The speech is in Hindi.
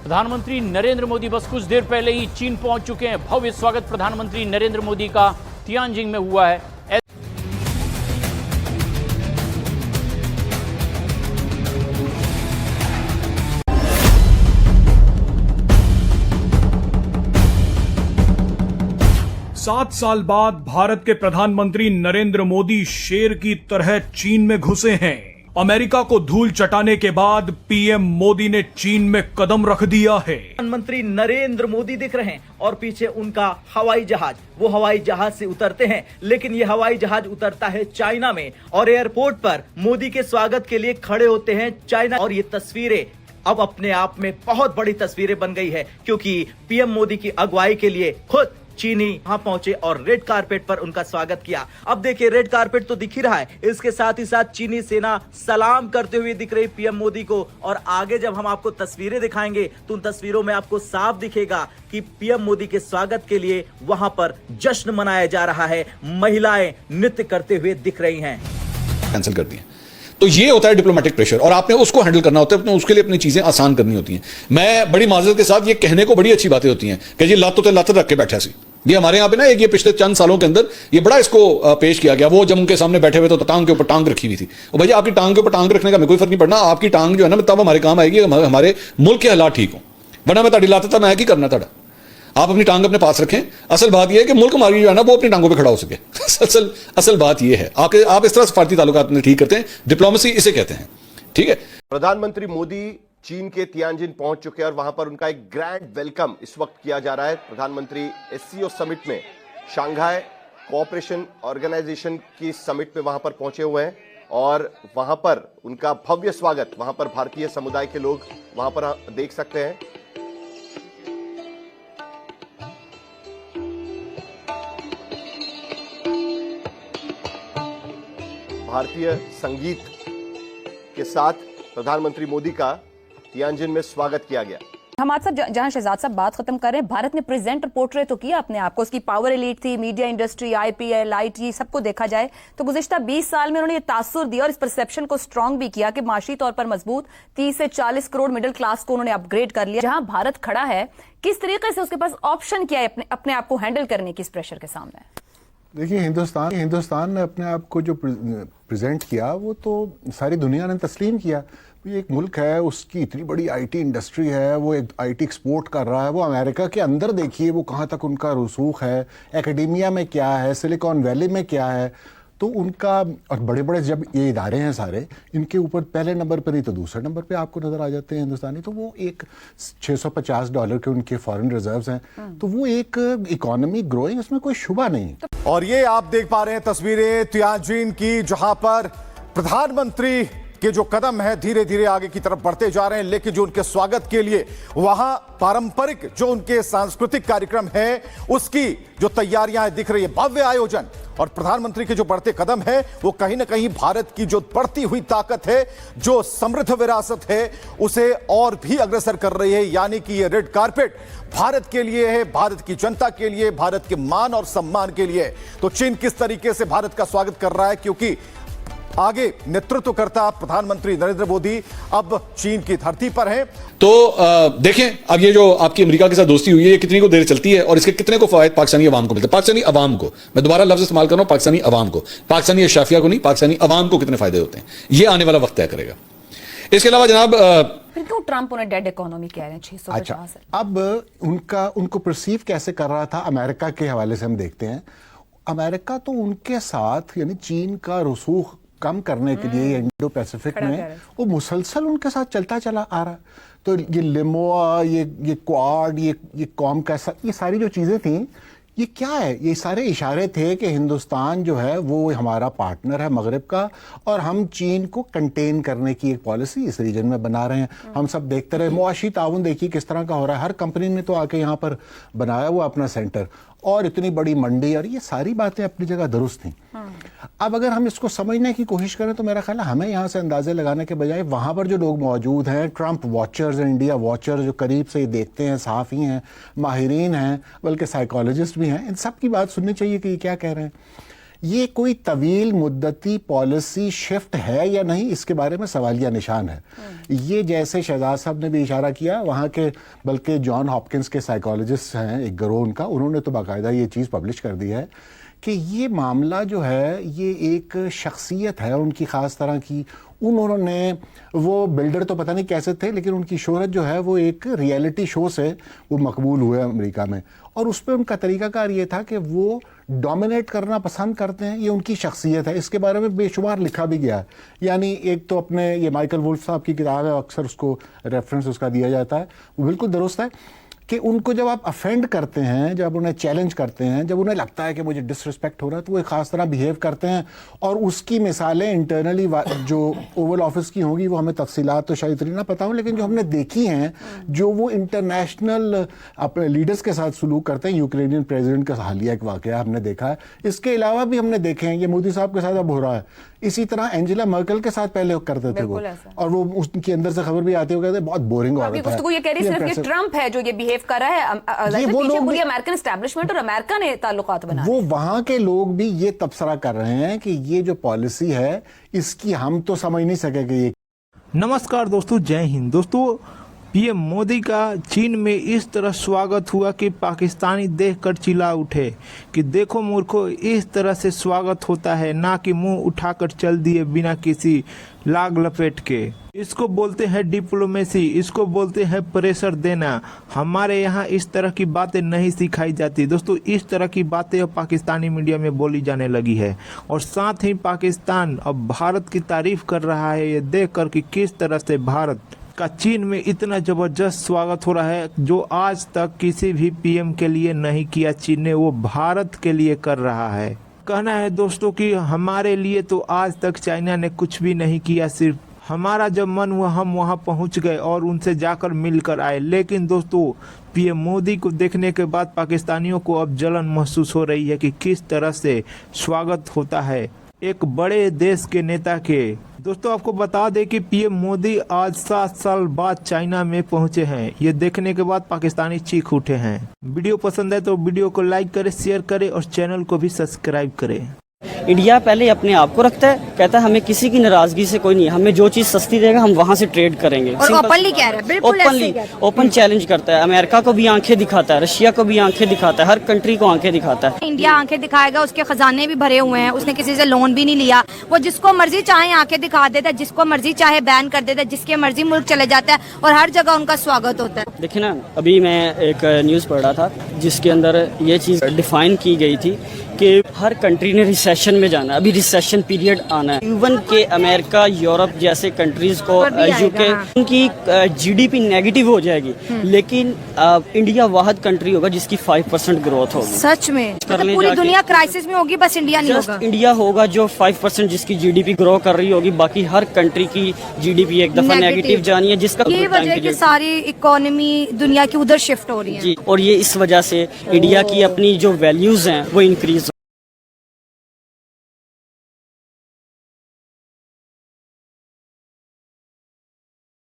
प्रधानमंत्री नरेंद्र मोदी बस कुछ देर पहले ही चीन पहुंच चुके हैं। भव्य स्वागत प्रधानमंत्री नरेंद्र मोदी का तियानजिन में हुआ है। सात साल बाद भारत के प्रधानमंत्री नरेंद्र मोदी शेर की तरह चीन में घुसे हैं। अमेरिका को धूल चटाने के बाद पीएम मोदी ने चीन में कदम रख दिया है। प्रधानमंत्री नरेंद्र मोदी दिख रहे हैं और पीछे उनका हवाई जहाज। वो हवाई जहाज से उतरते हैं, लेकिन ये हवाई जहाज उतरता है चाइना में और एयरपोर्ट पर मोदी के स्वागत के लिए खड़े होते हैं चाइना। और ये तस्वीरें अब अपने आप में बहुत बड़ी तस्वीरें बन गई है, क्योंकि पीएम मोदी की अगुवाई के लिए खुद चीनी वहां पहुंचे और रेड कारपेट पर उनका स्वागत किया। अब देखिए, रेड कारपेट तो दिख ही रहा है, इसके साथ ही साथ चीनी सेना सलाम करते हुए दिख रही पीएम मोदी को। और आगे जब हम आपको तस्वीरें दिखाएंगे तो उन तस्वीरों में आपको साफ दिखेगा कि पीएम मोदी के स्वागत के लिए वहां पर जश्न मनाया जा रहा है। महिलाएं नृत्य करते हुए दिख रही हैं। कैंसिल कर दिया। तो ये होता है डिप्लोमेटिक प्रेशर, और आपने उसको हैंडल करना होता है, उसके लिए अपनी चीजें आसान करनी होती हैं। मैं बड़ी माजरत के साथ ये कहने को बड़ी अच्छी बातें होती हैं कि जी लातों ते लात रख के बैठा सी। ये हमारे यहाँ पे ना एक ये पिछले चंद सालों के अंदर ये बड़ा इसको पेश किया गया। वो जब उनके सामने बैठे हुए तो टांग के ऊपर टांग रखी हुई थी। और भैया आपकी टांग के ऊपर टांग रखने का कोई फर्क नहीं पड़ना। आपकी टांग जो है ना तब हमारे काम आएगी, हमारे मुल्क के हालात ठीक हो, वरना मैं ताड़ी लाता था मैं की करना था। आप अपनी टांग अपने पास रखें। असल बात यह है कि मुल्क हमारी जो है ना वो अपनी टांगों पे खड़ा हो सके। असल बात यह है। आप इस तरह सफारती ताल्लुकात में ठीक करते हैं, डिप्लोमेसी इसे कहते हैं। ठीक है। प्रधानमंत्री मोदी चीन के तियानजिन पहुंच चुके हैं और वहां पर उनका एक ग्रैंड वेलकम इस वक्त किया जा रहा है। प्रधानमंत्री एससीओ समिट में, शांघाई कोऑपरेशन ऑर्गेनाइजेशन की समिट में वहां पर पहुंचे हुए हैं और वहां पर उनका भव्य स्वागत, वहां पर भारतीय समुदाय के लोग वहां पर देख सकते हैं। भारतीय संगीत के साथ प्रधानमंत्री मोदी का तियानजिन में स्वागत किया गया। हम आज सब जहां शहजाद साहब बात खत्म कर रहे हैं, भारत ने प्रेजेंट और पोर्ट्रेट तो किया अपने आप को। उसकी पावर एलीट थी, मीडिया इंडस्ट्री, आईपीएल, आईटी, सबको देखा जाए तो गुज़िश्ता 20 साल में उन्होंने ये तासुर दिया और इस परसेप्शन को स्ट्रांग भी किया कि माशी तौर पर मजबूत 30 से 40 करोड़ मिडिल क्लास को उन्होंने अपग्रेड कर लिया। जहां भारत खड़ा है, किस तरीके से उसके पास ऑप्शन क्या है अपने आप को हैंडल करने की इस प्रेशर के सामने? देखिए, हिंदुस्तान ने अपने आप को जो प्रेजेंट किया वो तो सारी दुनिया ने तस्लीम किया। ये एक मुल्क है, उसकी इतनी बड़ी आईटी इंडस्ट्री है, वो एक आईटी एक्सपोर्ट कर रहा है। वो अमेरिका के अंदर देखिए वो कहाँ तक उनका रसूख है, एकेडेमिया में क्या है, सिलिकॉन वैली में क्या है। तो उनका, और बड़े बड़े जब ये इदारे हैं सारे, इनके ऊपर पहले नंबर पर ही तो दूसरे नंबर पे आपको नजर आ जाते हैं हिंदुस्तानी। तो वो एक $650 के उनके फॉरेन रिजर्व्स हैं, तो वो एक इकोनॉमी ग्रोइंग, उसमें कोई शुबा नहीं। और ये आप देख पा रहे हैं तस्वीरें तियानजिन की, जहां पर प्रधानमंत्री के जो कदम है धीरे धीरे आगे की तरफ बढ़ते जा रहे हैं, लेकिन जो उनके स्वागत के लिए वहां पारंपरिक जो उनके सांस्कृतिक कार्यक्रम है उसकी जो तैयारियां दिख रही है, भव्य आयोजन। और प्रधानमंत्री के जो बढ़ते कदम है वो कहीं ना कहीं भारत की जो बढ़ती हुई ताकत है, जो समृद्ध विरासत है, उसे और भी अग्रसर कर रही है। यानी कि ये रेड कारपेट भारत के लिए है, भारत की जनता के लिए, भारत के मान और सम्मान के लिए। तो चीन किस तरीके से भारत का स्वागत कर रहा है, क्योंकि आगे नेतृत्व करता प्रधानमंत्री नरेंद्र मोदी अब चीन की धरती पर हैं। तो देखें अब ये जो आपकी अमेरिका के साथ दोस्ती हुई है, ये कितनी को देर चलती है और इसके कितने को फायदे पाकिस्तानी अवाम को मिलते हैं। पाकिस्तानी अवाम को, मैं दोबारा लफ्ज इस्तेमाल कर रहा हूं, पाकिस्तानी अवाम को, पाकिस्तानी अशाफिया को नहीं, पाकिस्तानी अवाम को कितने फायदे होते हैं, ये आने वाला वक्त तय करेगा। इसके अलावा जनाब, फिर क्यों ट्रंप उन्हें डेड इकोनॉमी कह रहे हैं 650? अच्छा, अब उनको परसीव कैसे कर रहा था अमेरिका के हवाले से हम देखते हैं। अमेरिका तो उनके साथ, यानी चीन का रसूख कम करने के लिए इंडो पैसिफिक में वो मुसलसल उनके साथ चलता चला आ रहा। तो ये लिमोआ, ये क्वाड, ये कॉम का, ये सारी जो चीजें थी, ये क्या है? ये सारे इशारे थे कि हिंदुस्तान जो है वो हमारा पार्टनर है मगरिब का, और हम चीन को कंटेन करने की एक पॉलिसी इस रीजन में बना रहे हैं। हम सब देखते रहे, मुआशी ताउन देखिए किस तरह का हो रहा है। हर कंपनी ने तो आके यहाँ पर बनाया हुआ अपना सेंटर, और इतनी बड़ी मंडी, और ये सारी बातें अपनी जगह दुरुस्त थी। अब अगर हम इसको समझने की कोशिश करें तो मेरा ख्याल है हमें यहाँ से अंदाजे लगाने के बजाय वहाँ पर जो लोग मौजूद हैं, ट्रंप वॉचर्स, इंडिया वॉचर्स, जो करीब से देखते हैं, सहाफ़ी हैं, माहिरीन हैं, बल्कि साइकोलॉजिस्ट भी हैं, इन सब की बात सुननी चाहिए कि ये क्या कह रहे हैं। ये कोई तवील मुद्दती पॉलिसी शिफ्ट है या नहीं, इसके बारे में सवालिया निशान है। ये जैसे शहजाद साहब ने भी इशारा किया, वहाँ के बल्कि जॉन हॉपकिंस के साइकोलॉजिस्ट हैं एक गिरोह उनका, उन्होंने तो बाकायदा ये चीज़ पब्लिश कर दी है कि ये मामला जो है ये एक शख्सियत है उनकी ख़ास तरह की। उन्होंने वो बिल्डर तो पता नहीं कैसे थे, लेकिन उनकी शोहरत जो है वो एक रियलिटी शो से वो मकबूल हुए अमेरिका में, और उस पर उनका तरीक़ाकार ये था कि वो डोमिनेट करना पसंद करते हैं, ये उनकी शख्सियत है। इसके बारे में बेशुमार लिखा भी गया है। यानी एक तो अपने ये माइकल वुल्फ साहब की किताब है, अक्सर उसको रेफरेंस उसका दिया जाता है, वो बिल्कुल दुरुस्त है कि उनको जब आप अफेंड करते हैं, जब उन्हें चैलेंज करते हैं, जब उन्हें लगता है कि मुझे डिसरिस्पेक्ट हो रहा है, तो वो एक ख़ास तरह बिहेव करते हैं। और उसकी मिसालें इंटरनली जो ओवल ऑफिस की होंगी वो हमें तफसीलात तो शायद इतनी ना पता हो, लेकिन जो हमने देखी हैं, जो वो इंटरनेशनल अपने लीडर्स के साथ सलूक करते हैं, यूक्रेनियन प्रेसिडेंट का हालिया एक वाक़या हमने देखा है। इसके अलावा भी हमने देखे हैं, ये मोदी साहब के साथ अब हो रहा है, इसी तरह एंजेला मर्केल के साथ पहले करते थे वो, और वो उसके अंदर से खबर भी आती हो, कहते बहुत बोरिंग औरत है। तो ये कह रही सिर्फ ये ट्रम्प है जो ये बिहेव कर रहा है, वो लोग पूरी अमेरिकन एस्टैब्लिशमेंट और अमेरिका ने ताल्लुकात बना, वो वहां के लोग भी ये तबसरा कर रहे हैं कि ये जो पॉलिसी है इसकी हम तो समझ नहीं सके कि ये। नमस्कार दोस्तों, जय हिंद। दोस्तों, पीएम मोदी का चीन में इस तरह स्वागत हुआ कि पाकिस्तानी देखकर चिल्ला उठे कि देखो मूर्खों, इस तरह से स्वागत होता है, ना कि मुंह उठाकर चल दिए बिना किसी लाग लपेट के। इसको बोलते हैं डिप्लोमेसी, इसको बोलते हैं प्रेशर देना। हमारे यहाँ इस तरह की बातें नहीं सिखाई जाती। दोस्तों, इस तरह की बातें अब पाकिस्तानी मीडिया में बोली जाने लगी है, और साथ ही पाकिस्तान अब भारत की तारीफ कर रहा है ये देख कर कि किस तरह से भारत का चीन में इतना जबरदस्त स्वागत हो रहा है, जो आज तक किसी भी पीएम के लिए नहीं किया चीन ने, वो भारत के लिए कर रहा है। कहना है दोस्तों कि हमारे लिए तो आज तक चाइना ने कुछ भी नहीं किया, सिर्फ हमारा जब मन हुआ हम वहां पहुंच गए और उनसे जाकर मिलकर आए। लेकिन दोस्तों, पीएम मोदी को देखने के बाद पाकिस्तानियों को अब जलन महसूस हो रही है कि किस तरह से स्वागत होता है एक बड़े देश के नेता के। दोस्तों, आपको बता दें कि पीएम मोदी आज 7 साल बाद चाइना में पहुंचे हैं। ये देखने के बाद पाकिस्तानी चीख उठे हैं। वीडियो पसंद है तो वीडियो को लाइक करें, शेयर करें और चैनल को भी सब्सक्राइब करें। इंडिया पहले अपने आप को रखता है, कहता है हमें किसी की नाराजगी से कोई नहीं, हमें जो चीज सस्ती देगा हम वहां से ट्रेड करेंगे। और ओपनली कह रहा है, बिल्कुल ओपनली ओपन चैलेंज करता है। अमेरिका को भी आंखें दिखाता है, रशिया को भी आंखें दिखाता है, हर कंट्री को आंखें दिखाता है। इंडिया आंखें दिखाएगा, उसके खजाने भी भरे हुए हैं, उसने किसी से लोन भी नहीं लिया, वो जिसको मर्जी चाहे आंखें दिखा देता है, जिसको मर्जी चाहे बैन कर देता है, जिसके मर्जी मुल्क चले जाता है, और हर जगह उनका स्वागत होता है। देखिए ना, अभी मैं एक न्यूज पढ़ रहा था जिसके अंदर ये चीज डिफाइन की गई थी कि हर कंट्री ने रिसेशन में जाना है, अभी रिसेशन पीरियड आना है। इवन के अमेरिका, यूरोप जैसे कंट्रीज को, यूके, उनकी जीडीपी नेगेटिव हो जाएगी, लेकिन इंडिया वाहिद कंट्री होगा जिसकी 5% ग्रोथ होगी। सच में मतलब पूरी दुनिया क्राइसिस में होगी, बस इंडिया नहीं होगा। इंडिया होगा जो 5% जिसकी जीडीपी ग्रो कर रही होगी, बाकी हर कंट्री की जीडीपी एक दफा नेगेटिव जानी है, जिसका ये वजह है कि सारी इकोनॉमी दुनिया की उधर शिफ्ट हो रही है जी। और ये इस वजह से इंडिया की अपनी जो वैल्यूज हैं वो इंक्रीज